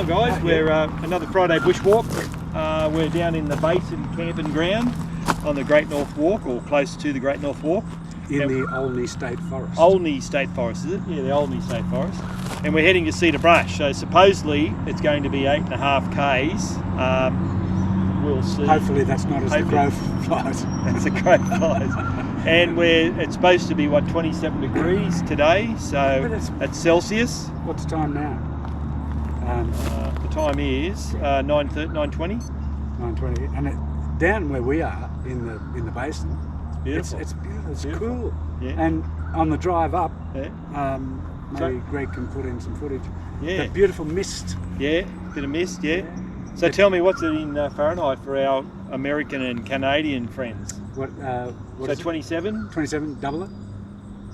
on guys, we're another Friday Bushwalk. We're down in the Basin camping ground on the Great North Walk, or close to the Great North Walk. In the Olney State Forest. Olney State Forest, is it? Yeah, the Olney State Forest. And we're heading to Cedar Brush, so supposedly it's going to be 8.5 k's. We'll see. Hopefully that's not as the crow flies. That's a crow flies. And it's supposed to be, what, 27 degrees today, so it's Celsius. What's the time now? The time is 9:20. 9:20. And down where we are in the basin, Beautiful. It's beautiful. It's Beautiful. cool. Yeah. And on the drive up, Yeah. maybe Greg can put in some footage. Yeah. That beautiful mist. Yeah, bit of mist, yeah. So tell me, what's it in Fahrenheit for our American and Canadian friends? What So is 27? 27, double it.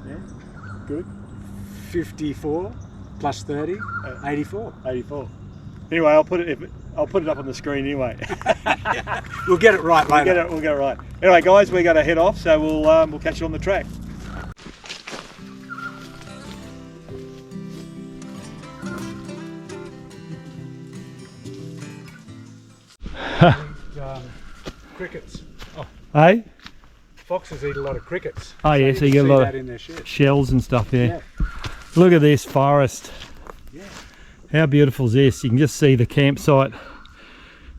Yeah, good. 54 plus 30, 84. 84. Anyway, I'll put it up on the screen anyway. We'll get it right later. We'll get it right. Anyway, guys, we're going to head off, so we'll catch you on the track. Crickets. Hey? Foxes eat a lot of crickets. Oh yeah, so you get a lot of shells and stuff there. Yeah. Look at this forest. Yeah. How beautiful is this? You can just see the campsite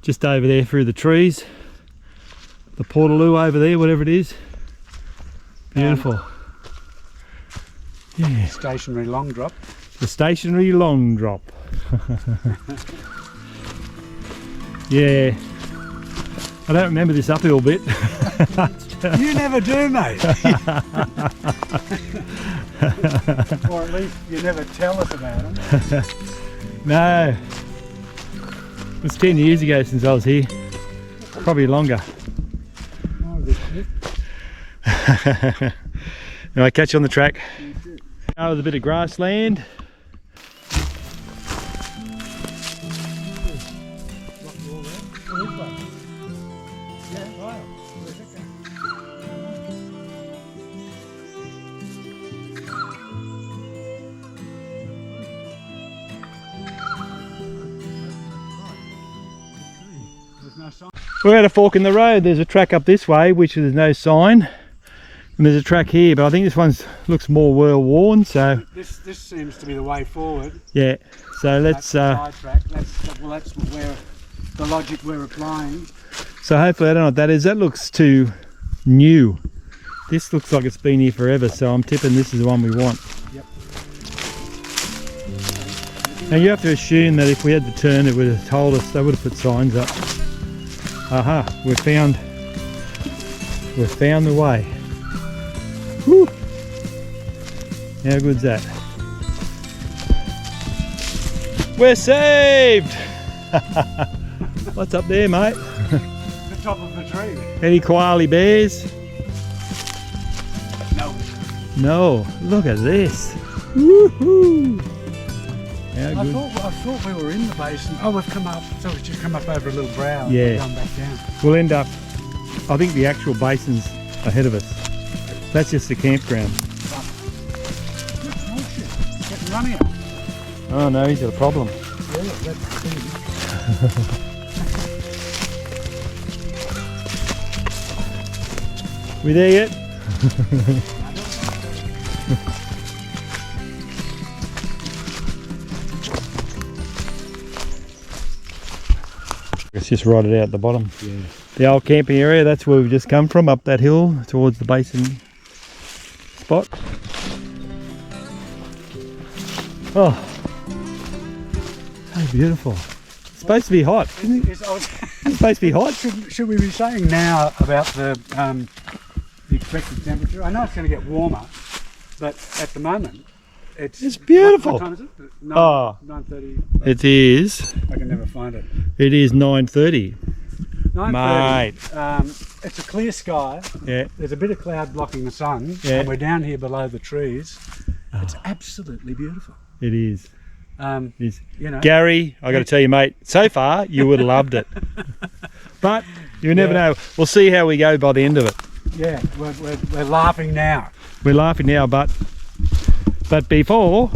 just over there through the trees. The Portaloo over there, whatever it is. Beautiful. Yeah. Stationary long drop. The stationary long drop. Yeah. I don't remember this uphill bit. You never do, mate. Or at least you never tell us about them. No. It was 10 years ago since I was here. Probably longer. Anyway, catch you on the track. Now with a bit of grassland. We're at a fork in the road. There's a track up this way, which there's no sign, and there's a track here, but I think this one looks more well worn. So this seems to be the way forward. Yeah. So let's. That's the side track. That's where the logic we're applying. So hopefully, I don't know what that is. That looks too new. This looks like it's been here forever. So I'm tipping this is the one we want. Yep. Now you have to assume that if we had to turn, it would have told us. They would have put signs up. Aha, we've found the way. Woo. How good's that? We're saved! What's up there, mate? The top of the tree. Any koala bears? No. No, look at this. Woohoo! I thought we were in the basin. Oh, we've come up, so we've just come up over a little brow and Yeah. gone back down. We'll end up, I think the actual basin's ahead of us. That's just the campground. Oh shit, getting running. Oh no, he's got a problem. Yeah, that's big. We there yet? It's just right out at the bottom. Yeah. The old camping area, that's where we've just come from, up that hill towards the basin spot. Oh, so beautiful. It's supposed to be hot, isn't it? It's supposed to be hot. Should we be saying now about the expected temperature? I know it's going to get warmer, but at the moment it's beautiful. What time is it? 9:30. It is. I can never find it. It is 9:30. 9:30. It's a clear sky. Yeah. There's a bit of cloud blocking the sun, Yeah. and we're down here below the trees. It's absolutely beautiful. It is. You know, Gary, I got to tell you, mate. So far, you would have loved it, but you never know. We'll see how we go by the end of it. Yeah, we're laughing now. We're laughing now, but before,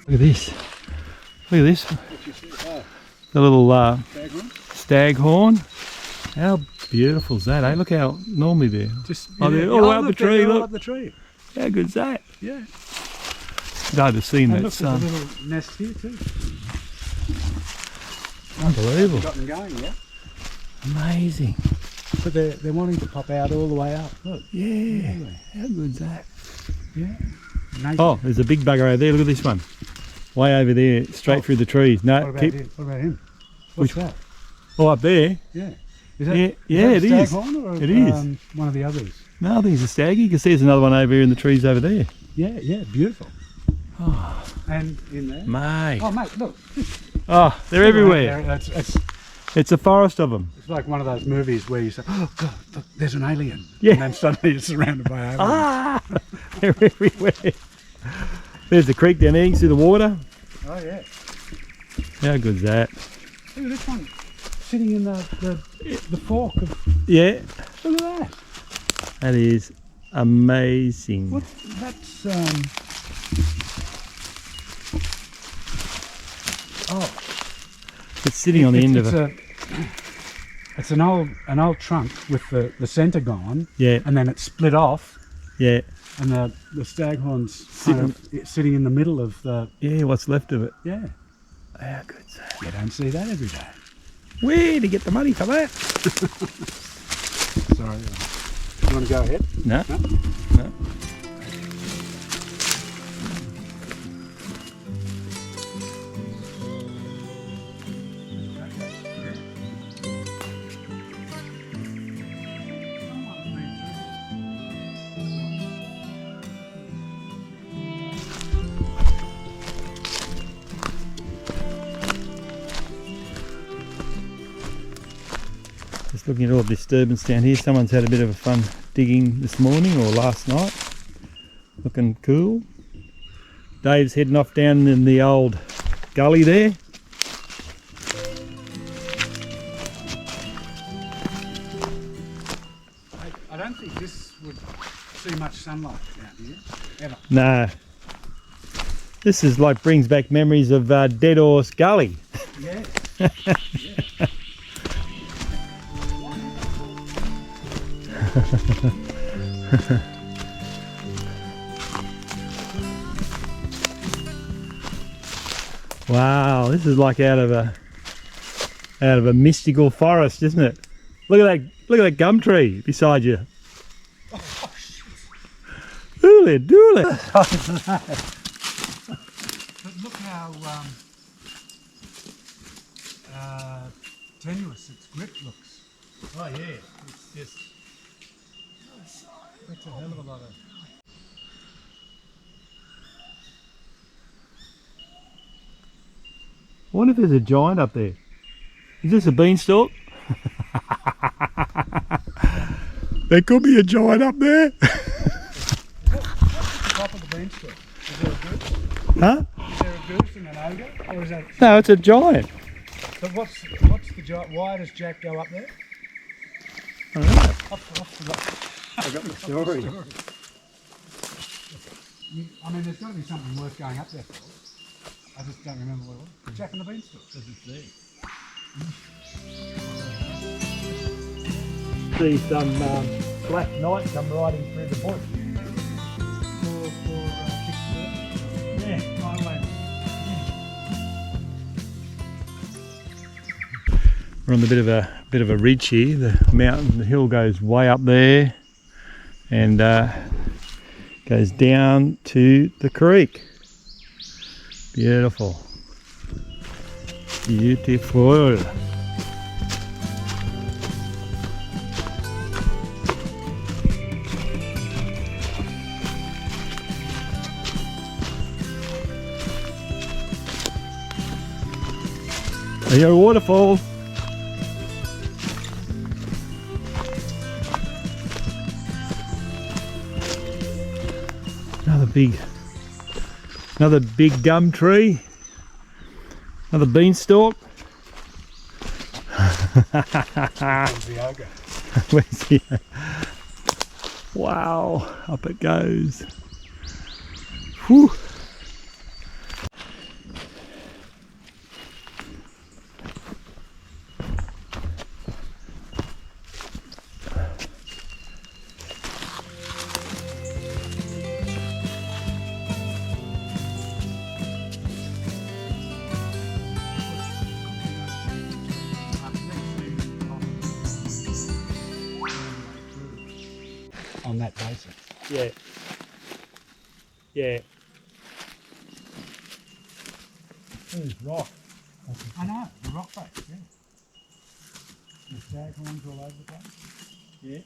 Look at this. Look at this. What you see? Oh, The little staghorn? staghorn. How beautiful is that, eh? Look how normally they're. Just Oh, they're all up the look, tree, they're all look. up the tree. How good's that? Yeah. You'd hard to see in And that look, there's sun. a little nest here too. Unbelievable. Gotten going, yeah. Amazing. But they're wanting to pop out all the way up. Look. Yeah. How good's that? Yeah. Oh, there's a big bugger over there. Look at this one. Way over there, straight through the trees. What No, about keep. him? What about him? What's that? Oh, up there. Yeah. Yeah, Is it that a is. staghorn or It is. one of the others? No, I think it's a staggy. You can see there's another one over here in the trees over there. Yeah, yeah, beautiful. Oh, And in there. mate. Oh, mate, look. Oh, they're everywhere. It's It's a forest of them. like one of those movies where you say, oh, God, look, there's an alien. Yeah. And then suddenly you're surrounded by aliens. Ah, they're everywhere. There's the creek down there. You can see the water. Oh, yeah. How good's that? Look at this one. Sitting in the fork of... Yeah, Look at that. that is amazing. What? That's... Oh. It's sitting on the end of it. It's an old trunk with the centre gone, Yeah, and then it's split off, yeah, and the staghorn's kind of sitting in the middle of the... yeah. What's left of it? Yeah. How good's that? You don't see that every day. Where to get the money for that? Sorry. You want to go ahead? No, No? no. Just looking at all the disturbance down here. Someone's had a bit of a fun digging this morning or last night. Looking cool. Dave's heading off down in the old gully there. I don't think this would see much sunlight down here, ever. No. This is like brings back memories of Dead Horse Gully. Yeah. Wow, this is like out of a mystical forest, isn't it? Look at that gum tree beside you. Dooley, dooley. But look how tenuous its grip looks. Oh yeah, it's just That's a hell of a lot of... I wonder if there's a giant up there. Is this a beanstalk? There could be a giant up there. What's the top of the beanstalk? Is there a goose? Huh? Is there a goose and an ogre? Or is that... No, it's a giant. But what's the giant... Why does Jack go up there? I don't know. I got the story. I mean, there's got to be something worth going up there for. I just don't remember what it was. Jack and the Beanstalk. Does it see? See some black knight come riding through the bush. Yeah, Thailand. We're on the bit of a ridge here. The hill goes way up there and goes down to the creek. Beautiful. Beautiful. There you go, waterfall. Another big gum tree. Another beanstalk. Where's the ogre? Where's he? Wow, up it goes. Whew. on that basin. Yeah. Yeah. There's rock. I know, the rock face, yeah. The staghorns all over the place. Yeah.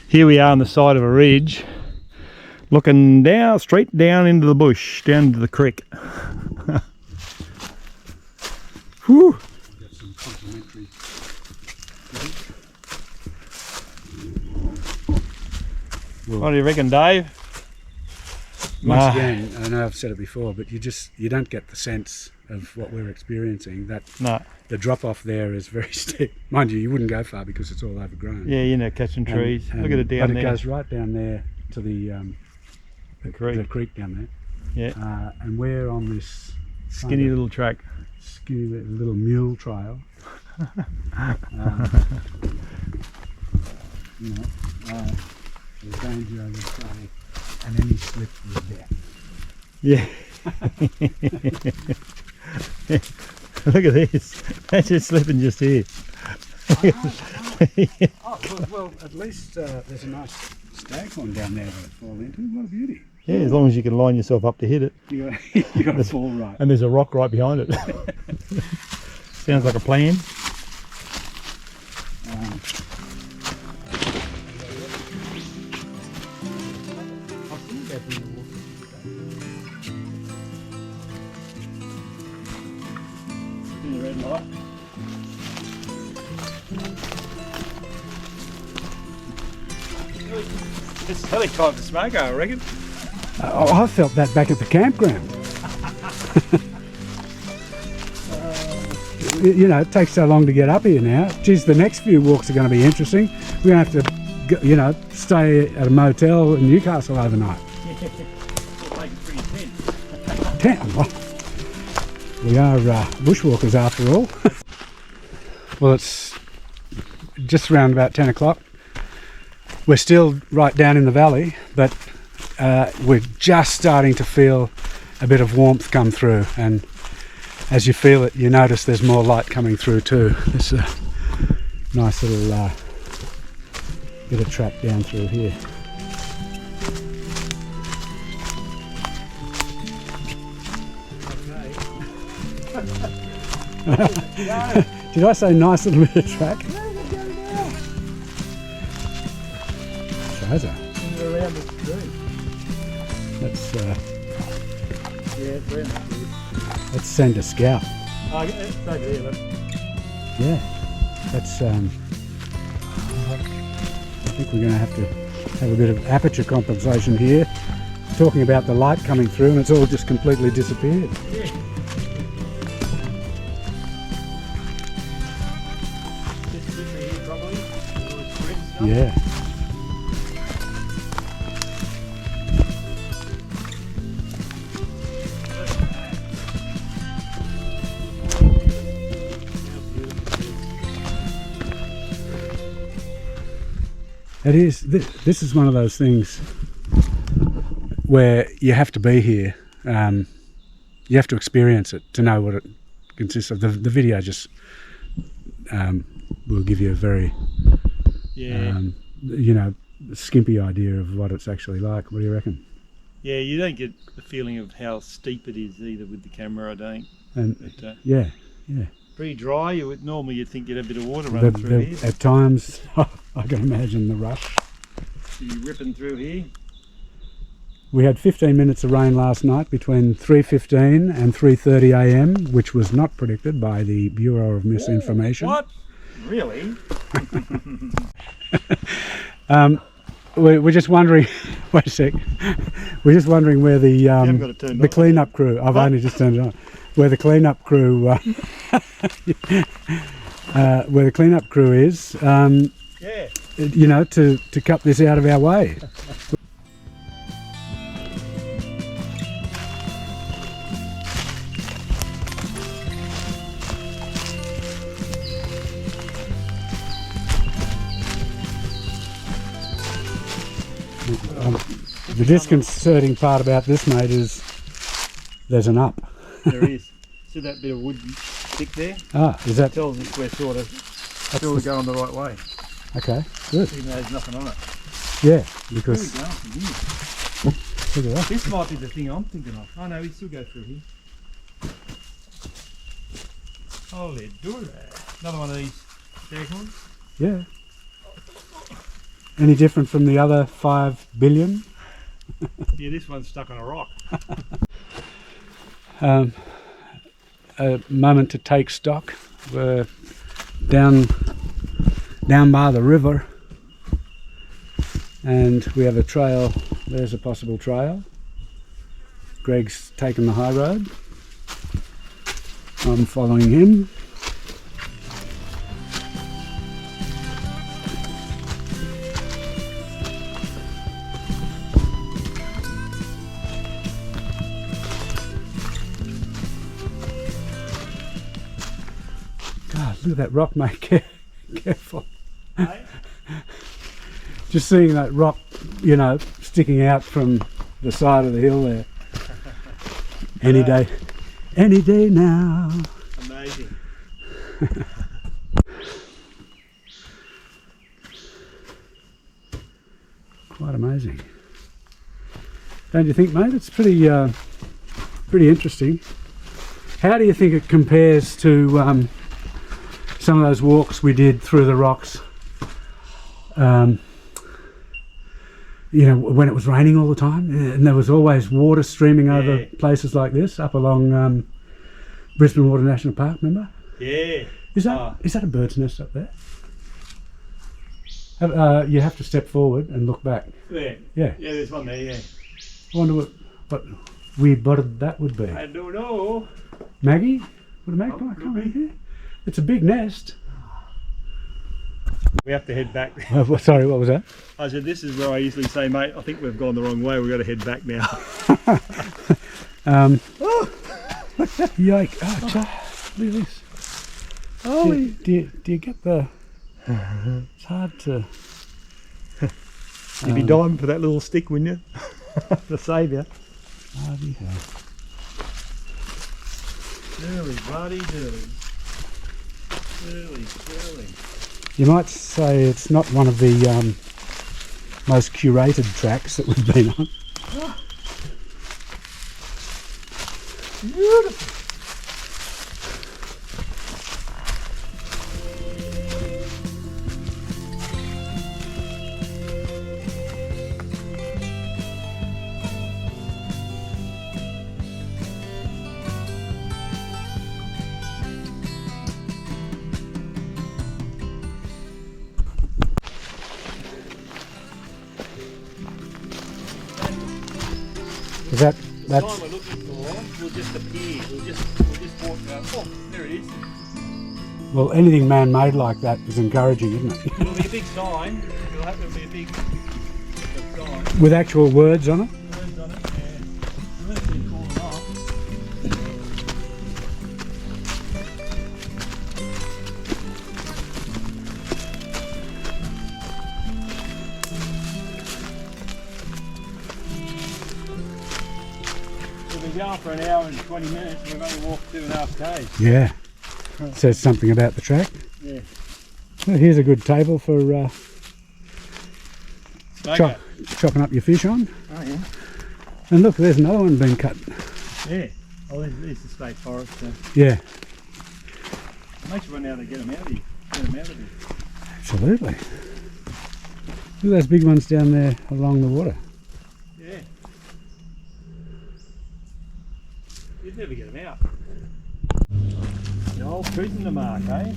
Here we are on the side of a ridge, looking down, straight down into the bush, down to the creek. Whew. Got some complimentary. What do you reckon, Dave? Once again, I know I've said it before, but you don't get the sense of what we're experiencing. That No. the drop off there is very steep. Mind you wouldn't go far because it's all overgrown. Yeah, you know, catching trees. Look at it down but there. It goes right down there to the creek down there. Yeah. And we're on this Skinny little track. skinny little mule trail. You know, there's danger, I would say, and any slip is death. Yeah. Look at this. That's just slipping just here. Oh, well, at least there's a nice staghorn down there to fall into. What a beauty. Yeah, as long as you can line yourself up to hit it. You got to fall right. And there's a rock right behind it. Sounds like a plan. In the red light. It's helicopter smoke, I reckon. I felt that back at the campground. You know, it takes so long to get up here now. Geez, the next few walks are going to be interesting. We're going to have to, go, you know, stay at a motel in Newcastle overnight. It'll make it pretty tense. Well, we are bushwalkers after all. Well, it's just around about 10 o'clock. We're still right down in the valley, but we're just starting to feel a bit of warmth come through, and as you feel it, you notice there's more light coming through too. There's a nice little bit of track down through here. Did I say nice little bit of track? Treasure. Around the tree. That's Yeah, it's around the tree. let's send a scout. Oh, it's over there, look. Yeah, that's I think we're going to have a bit of aperture compensation here. Talking about the light coming through, and it's all just completely disappeared. Yeah. Just slippery here, probably. All this grit stuff. Yeah. It is. This is one of those things where you have to be here. You have to experience it to know what it consists of. The video just will give you a very, you know, skimpy idea of what it's actually like. What do you reckon? Yeah, you don't get the feeling of how steep it is either with the camera, I don't. And But, yeah. pretty dry. Normally you'd think you'd have a bit of water running through here. At times, I can imagine the rush. You ripping through here. We had 15 minutes of rain last night between 3:15 and 3:30 a.m, which was not predicted by the Bureau of Misinformation. What? Really? We're just wondering. Wait a sec. We're just wondering where the haven't got it turned on. cleanup crew. I've only just turned it on. Where the cleanup crew. Where the cleanup crew is. Yeah. You know, to cut this out of our way. The disconcerting part about this, mate, is there's an up. There is. See that bit of wood stick there? Ah, is that... Tells us we're sort of going the right way, Okay, good. even though there's nothing on it. Yeah, Where because... we going from here? Look at that. This might be the thing I'm thinking of. Oh no, we still go through here. Holy dura. Another one of these staghorns. Yeah. Any different from the other 5 billion? Yeah, this one's stuck on a rock. A moment to take stock. We're down by the river, and we have a trail. There's a possible trail. Greg's taken the high road. I'm following him. God, look at that rock, mate. Careful. Hey? Just seeing that rock, you know, sticking out from the side of the hill there. Any day. Any day now. Amazing. Quite amazing. Don't you think, mate? It's pretty interesting. How do you think it compares to some of those walks we did through the rocks? You know, when it was raining all the time, and there was always water streaming over places like this, up along Brisbane Water National Park. Remember? Yeah. Is that a bird's nest up there? You have to step forward and look back. There. Yeah. Yeah, there's one there, yeah. I wonder what weird bird that would be. I don't know. Maggie? Would a magpie come in here? It's a big nest. We have to head back. Sorry, what was that? I said, this is where I usually say, mate, I think we've gone the wrong way. We've got to head back now. Yike. Oh, look at this. Do you get the... It's hard to... You'd be dying for that little stick, wouldn't you? To save you. Bloody hell. Early, bloody dirty. Early. You might say it's not one of the most curated tracks that we've been on. Beautiful. Is that's The sign we're looking for will just appear. We'll just walk out. Oh, there it is. well, anything man-made like that is encouraging, isn't it? It'll be a big sign. It'll have to be a big sign. With actual words on it. Words on it, yeah. Unless we call them off. We've been going for an hour and 20 minutes and we've only walked 2.5 k's. Yeah. Says something about the track. Yeah. Well, here's a good table for chopping up your fish on. Oh yeah. And look, there's another one being cut. Yeah. Oh, there's the state forest. Yeah, Makes you run out to get them out of here. Get them out of here. absolutely. Look at those big ones down there along the water. Yeah. You'd never get them out. The old treating the mark, eh?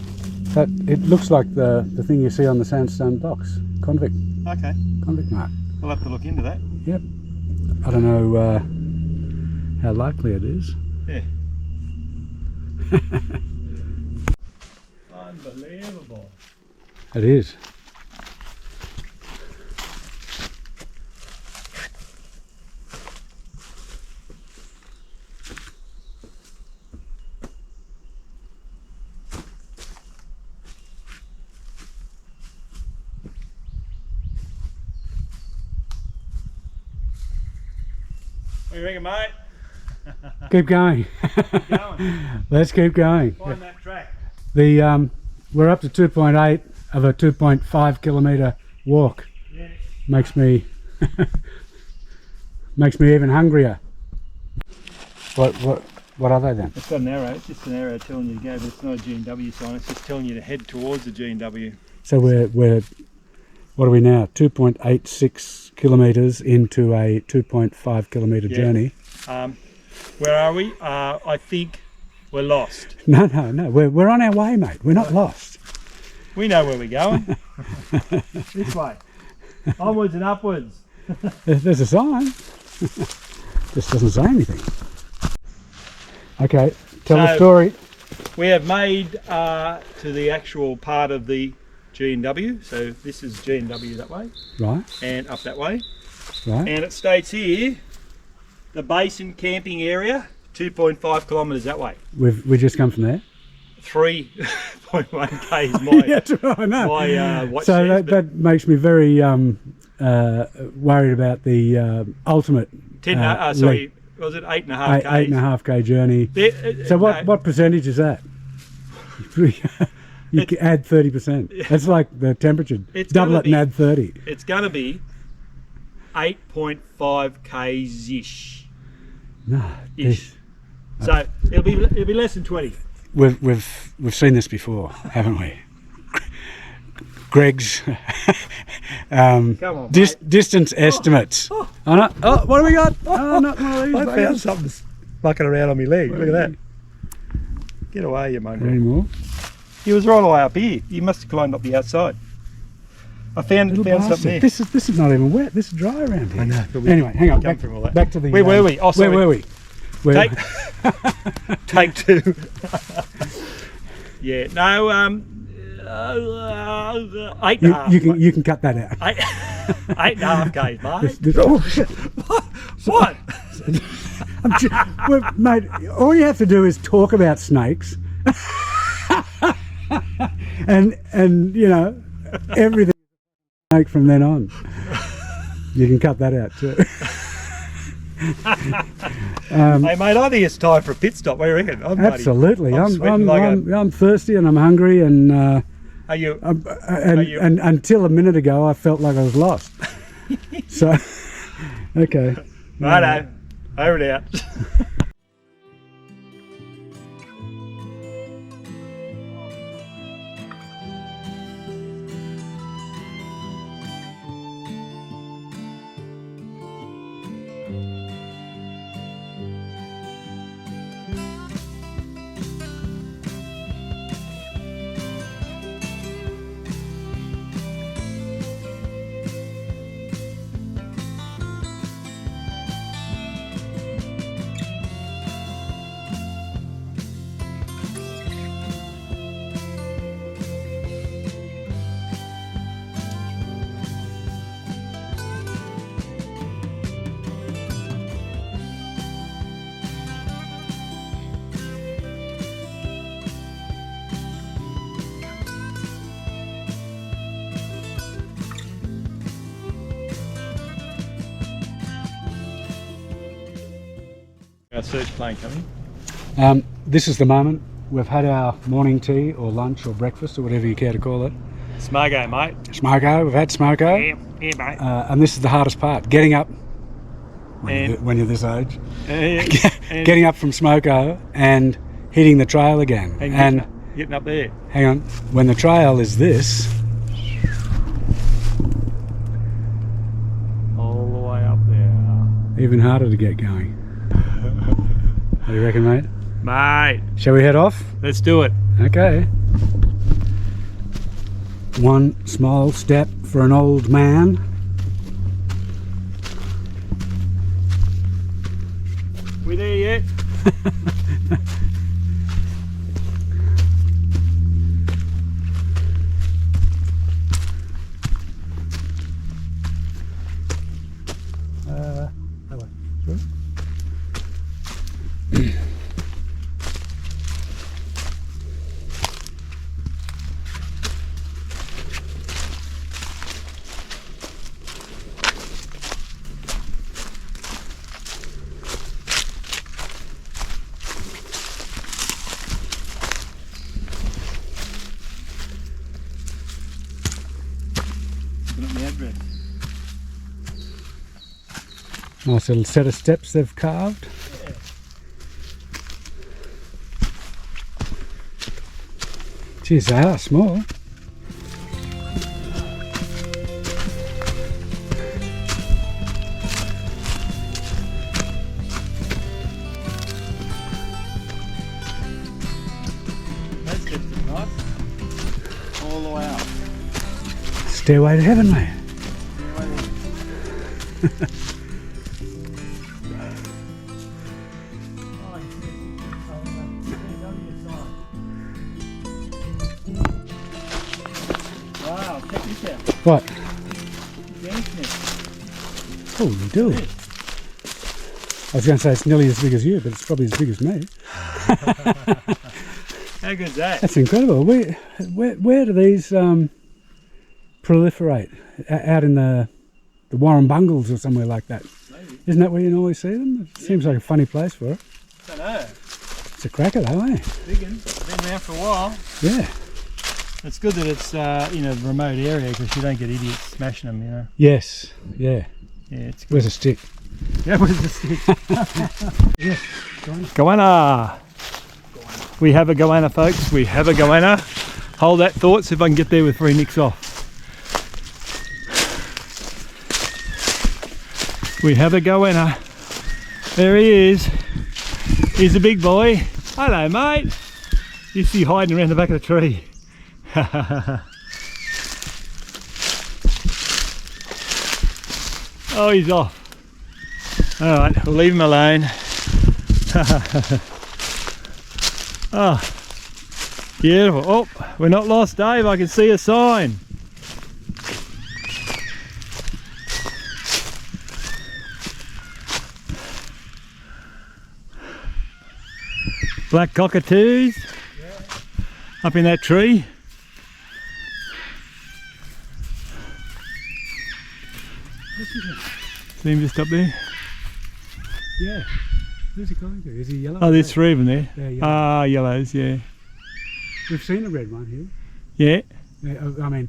That it looks like the thing you see on the sandstone blocks. Convict Okay. mark. We'll have to look into that. Yep. I don't know how likely it is. Yeah. Unbelievable. It is. What do you reckon, mate? Keep going. Keep going. Let's keep going. Find that track. The we're up to 2.8 of a 2.5 kilometre walk. Yeah. Makes me even hungrier. What are they then? It's got an arrow. It's just an arrow telling you to go, but it's not a G&W sign. It's just telling you to head towards the G&W. So we're what are we now? 2.86 kilometres into a 2.5 kilometre journey. Where are we? I think we're lost. No. We're on our way, mate. We're not lost. We know where we're going. This way. Onwards and upwards. There's a sign. Just doesn't say anything. Okay, tell the story. We have made to the actual part of the G&W. So this is G&W that way. Right. And up that way. Right. And it states here, the Basin camping area, 2.5 kilometres that way. We just come from there. 3.1 k is my, yeah, I know. my watch so says, that makes me very worried about the ultimate. sorry, was it 8.5 k's? 8.5 k journey. So what percentage is that? You can add 30%. That's like the temperature. Double it and add 30. It's going to be 8.5 k's ish. No. Ish. So it'll be less than 20. We've seen this before, haven't we? Greg's Come on, distance estimates. Oh, no. Oh, what have we got? Oh, not one of these. I found something mucking around on my leg. Look at that. Get away, you mongrel. Any more? He was right away up here. He must have climbed up the outside. I found something there. This is not even wet. This is dry around here. I know. Anyway, hang on. Back to the. Where were we? Oh, sorry. Where were we? Take two. Yeah. No. 8.5. You can cut that out. 8.5 k's, mate. Oh shit! What? Well, mate, all you have to do is talk about snakes, and you know everything snake from then on. You can cut that out too. Hey mate, I think it's time for a pit stop. What do you reckon? Absolutely. I'm I'm thirsty and I'm hungry and. Are you? And until a minute ago, I felt like I was lost. So, okay. Righto. Over and out. Our search plane coming. This is the moment. We've had our morning tea or lunch or breakfast or whatever you care to call it. Smogo, mate. Smoko, we've had smoko. Yeah, mate. And this is the hardest part, getting up when you're this age. And getting up from smoko and hitting the trail again. And getting up there. Hang on, when the trail is this. All the way up there. Even harder to get going. What do you reckon, mate? Mate. Shall we head off? Let's do it. Okay. One small step for an old man. We there yet? Nice little set of steps they've carved. Yeah. Geez, they are small. Those steps are nice. All the way up. Stairway to heaven, mate. Wow, check this out. What? Dance net. Oh, you do. I was going to say it's nearly as big as you, but it's probably as big as me. How good's that? That's incredible. Where do these proliferate? Out in the Warren Bungles or somewhere like that? Maybe. Isn't that where you normally see them? It seems like a funny place for it. I don't know. It's a cracker though, eh? Big one. Been around for a while. Yeah. It's good that it's in a remote area because you don't get idiots smashing them, you know. Yes. Yeah. Yeah, it's good. Where's a stick? Yeah, where's the stick? Yeah. Goanna. We have a goanna, folks. We have a goanna. Hold that thought, see if I can get there with 3 nicks off. We have a goanna. There he is. He's a big boy. Hello, mate. You see hiding around the back of the tree. Oh, he's off. All right, we'll leave him alone. Oh, beautiful. Oh, we're not lost, Dave. I can see a sign. Black cockatoos up in that tree. See him just up there? Yeah. Who's he going to? Is he yellow? Oh, there's 3 of them there. Yeah, yellow. Ah, yellows, yeah. We've seen a red one here. Yeah. Yeah, I mean,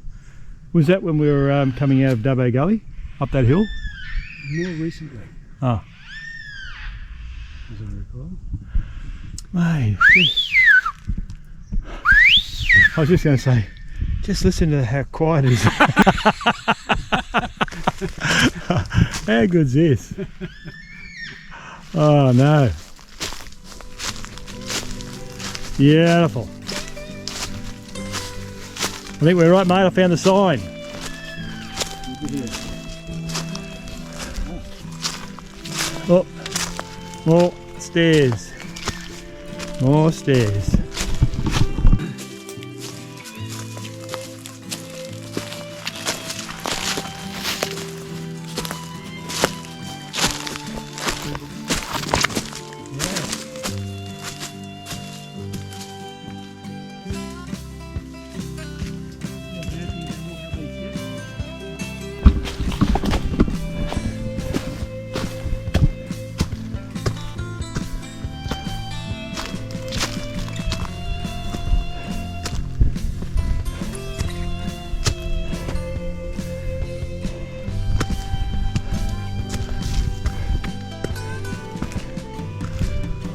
Was that when we were coming out of Dubbo Gully? Up that hill? more recently, Oh. as I recall. Mate. I was just going to say, just listen to how quiet it is. How good's this? Oh no. Beautiful. I think we're right, mate. I found the sign. Oh, more stairs. More stairs.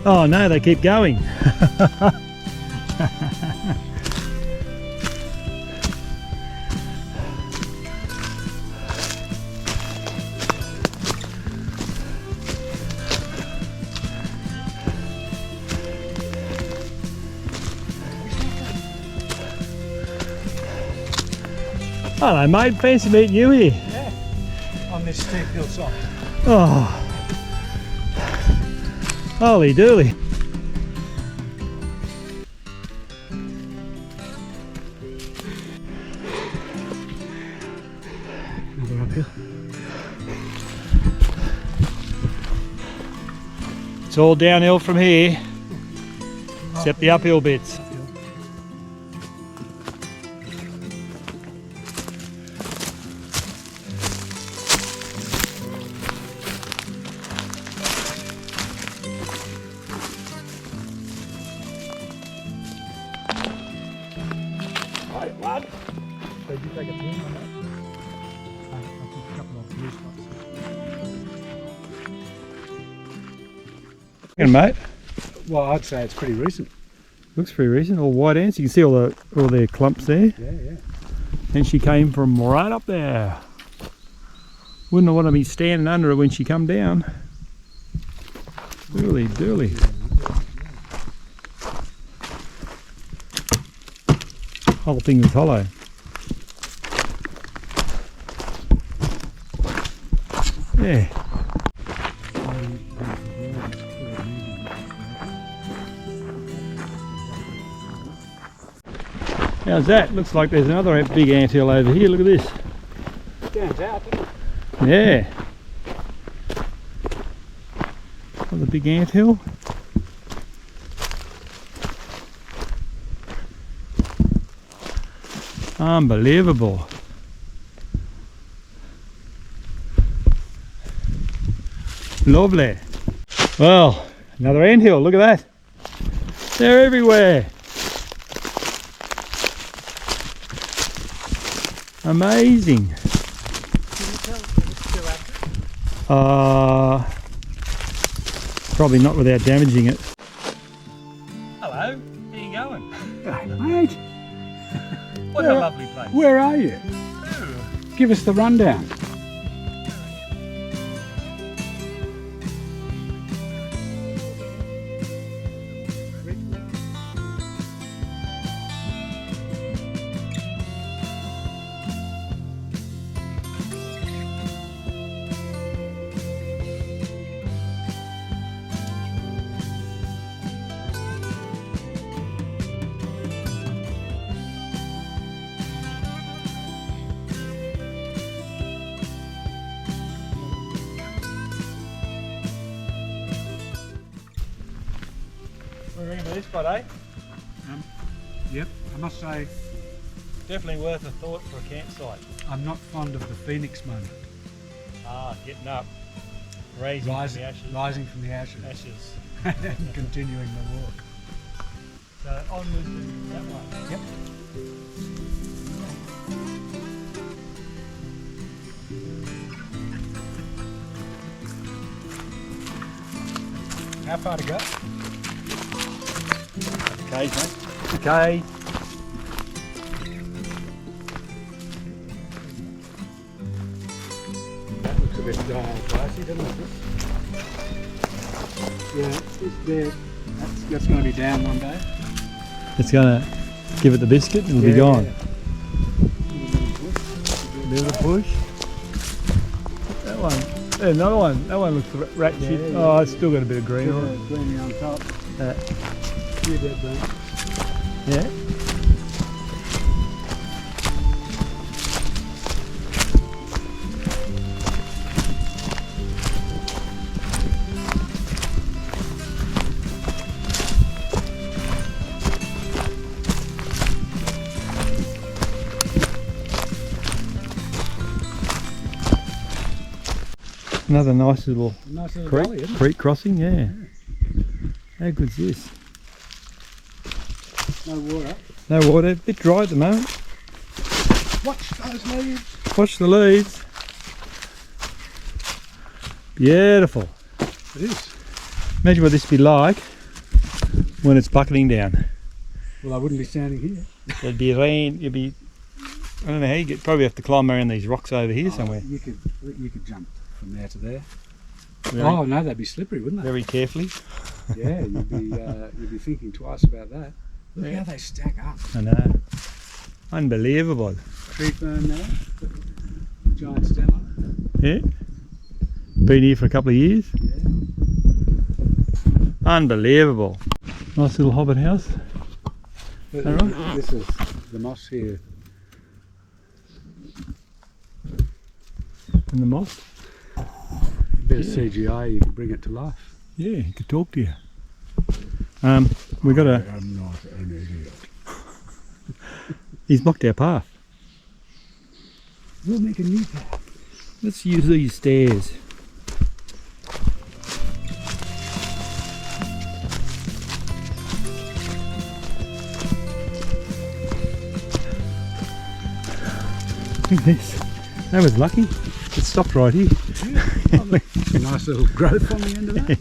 Oh no, they keep going. Hello mate, fancy meeting you here. Yeah, on this steep hillside. Oh, holy dooly. Another uphill. It's all downhill from here, except the uphill bits. Did you take a pin on that? I took a couple of blue spots. And mate, Well, I'd say it's pretty recent. looks pretty recent. All white ants. You can see all their clumps there. Yeah, yeah. And she came from right up there. Wouldn't want to be standing under her when she come down. Early, dirly. Whole thing was hollow. Yeah. How's that? Looks like there's another big anthill over here. Look at this. Stands out, doesn't it? Yeah. Another big anthill. Unbelievable. Lovely. Well, another anthill. Look at that. They're everywhere. Amazing. Can you tell if it's still active? Probably not without damaging it. Hello, how you going? Hey, mate, What a lovely place. where are you? Give us the rundown. We're in this spot, eh? Yep, I must say Definitely worth a thought for a campsite. I'm not fond of the phoenix moment. Getting up, rising from the ashes. Rising from the ashes. Ashes. And continuing the walk. So onwards to that one. Yep. How far to go? Okay, mate. Okay. That looks a bit dicey, doesn't it? Yeah, it's there. That's going to be down one day. It's gonna give it the biscuit and it'll be gone. Bit of a push. That one. Yeah, another one. That one looks ratchet. Yeah, yeah. Oh, it's still got a bit of green on it. Greeny on top. Few dead branches. Yeah. Another nice little Nice little valley, isn't it? creek crossing, yeah. How good's this? No water. No water, a bit dry at the moment. Watch those leaves. Watch the leaves. Beautiful. It is. Imagine what this would be like when it's bucketing down. Well, I wouldn't be standing here. There'd be rain, you'd be, I don't know how you get, probably have to climb around these rocks over here somewhere. You could jump from there to there. Very, Oh no, that'd be slippery, wouldn't they? very carefully. Yeah, you'd be thinking twice about that. Look Yeah. how they stack up. I know. Unbelievable. Tree fern there, giant stem on Yeah. Been here for a couple of years. it. Yeah. Unbelievable. Nice little hobbit house. But All right. This is the moss here. And the moss. Bit of CGI, you can bring it to life. Yeah, he could talk to you. We got a. I'm not an idiot. He's blocked our path. We'll make a new path. Let's use these stairs. Look at this. That was lucky. It stopped right here. A nice little growth on the end of that.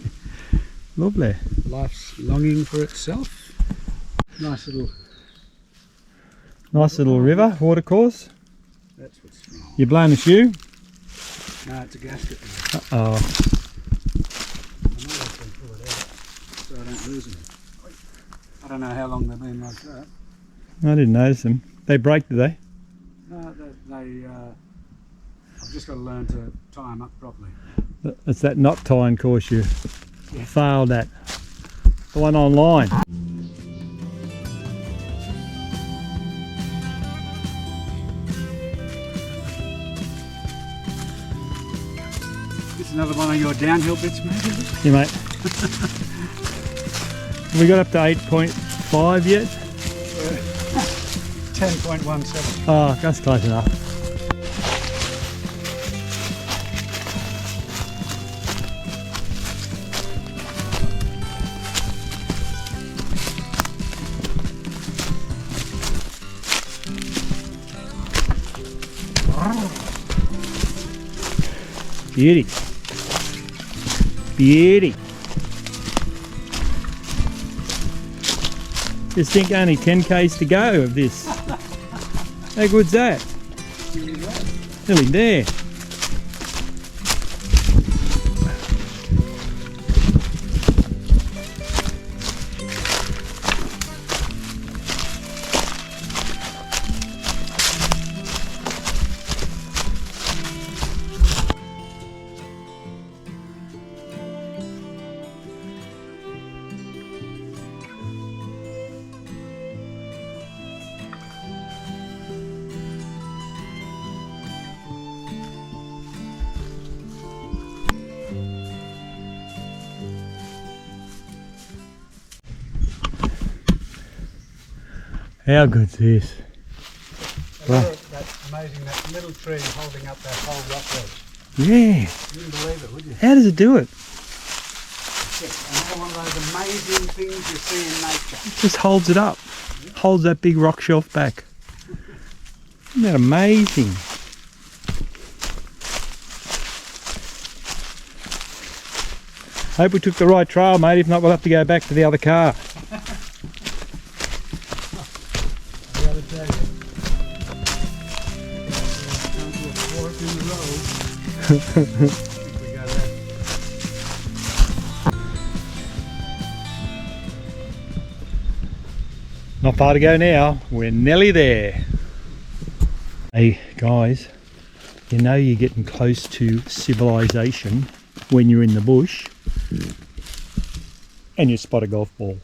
Lovely. Life's longing for itself. Nice little river, water course. That's what's wrong. You blowing a shoe? No, it's a gasket. Uh-oh. I might have to pull it out so I don't lose them. I don't know how long they've been like that. I didn't notice them. They break, do they? No, I've just got to learn to tie them up properly. It's that knot tying course you failed at. The one online. This is another one of your downhill bits, maybe? Yeah, mate. We got up to 8.5 yet? 10.17. Oh, that's close enough. Beauty. Beauty. Just think only 10 k's to go of this. How good's that? Nearly there. How good's this? Wow. That's amazing, that little tree holding up that whole rock ledge. Yeah. You wouldn't believe it, would you? How does it do it? Yes, another one of those amazing things you see in nature. It just holds it up. Holds that big rock shelf back. Isn't that amazing? Hope we took the right trail, mate. If not, we'll have to go back to the other car. Not far to go now, we're nearly there. Hey guys, you know you're getting close to civilization when you're in the bush and you spot a golf ball.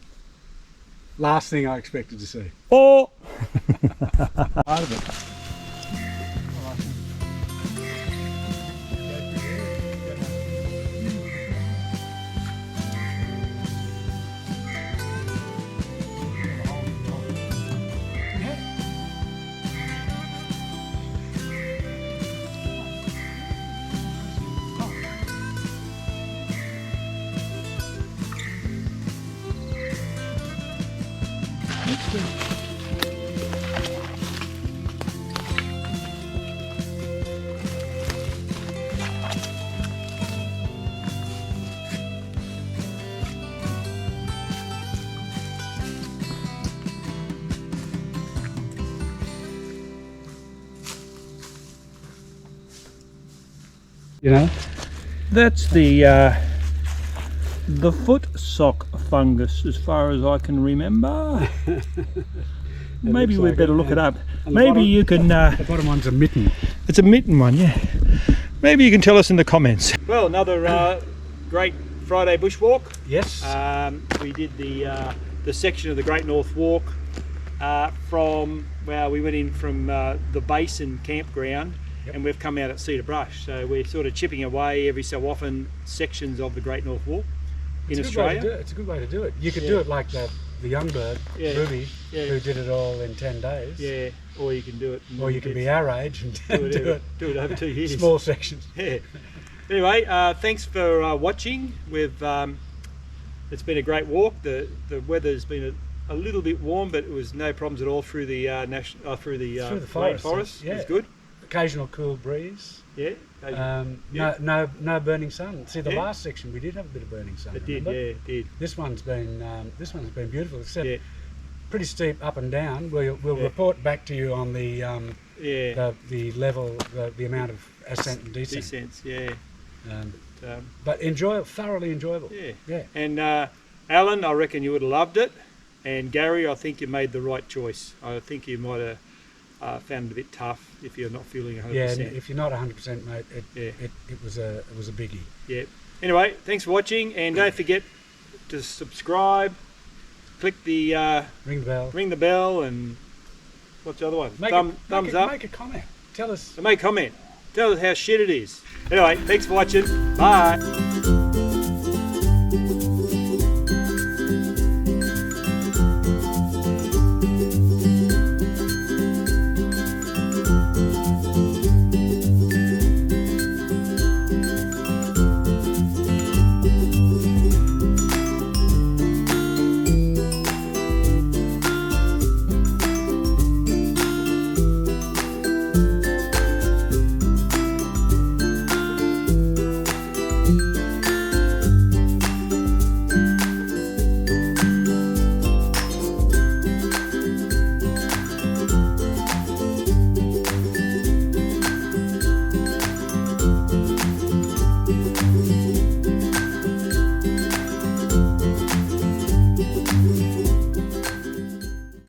Last thing I expected to see. Oh! Part of it. You know? That's the foot sock fungus as far as I can remember. Maybe we'd better look it up. Maybe you can... the bottom one's a mitten. It's a mitten one, yeah. Maybe you can tell us in the comments. Well, another great Friday bushwalk. Yes. We did the section of the Great North Walk from, well, we went in from the Basin campground. Yep. And we've come out at Cedar Brush, so we're sort of chipping away every so often sections of the Great North Walk in Australia. It's a good way to do it. You could do it like the young bird, Ruby, who did it all in 10 days. Yeah, or you can do it. Or you can be our age and do it over 2 years. Small sections. Yeah. Anyway, thanks for watching. It's been a great walk. The weather's been a little bit warm, but it was no problems at all through the through the forest. rainforest. Yeah. It was good. occasional cool breeze. Yeah. No burning sun. See, the Yeah. last section we did have a bit of burning sun. It did. remember? Yeah, it did. This one's been beautiful, except Yeah. pretty steep up and down. We'll Yeah. report back to you on the Yeah. the level, the amount of ascent and descent. Descents. Yeah. But thoroughly enjoyable. Yeah. Yeah. And Alan, I reckon you would have loved it. And Gary, I think you made the right choice. I think you might have found it a bit tough if you're not feeling 100%. Yeah, and if you're not 100%, mate, Yeah. it was a biggie. Yeah. Anyway, thanks for watching, and don't forget to subscribe, click the Ring the bell. and what's the other one? Make Thumbs up. Make a comment. Tell us. So make a comment. Tell us how shit it is. Anyway, thanks for watching. Bye.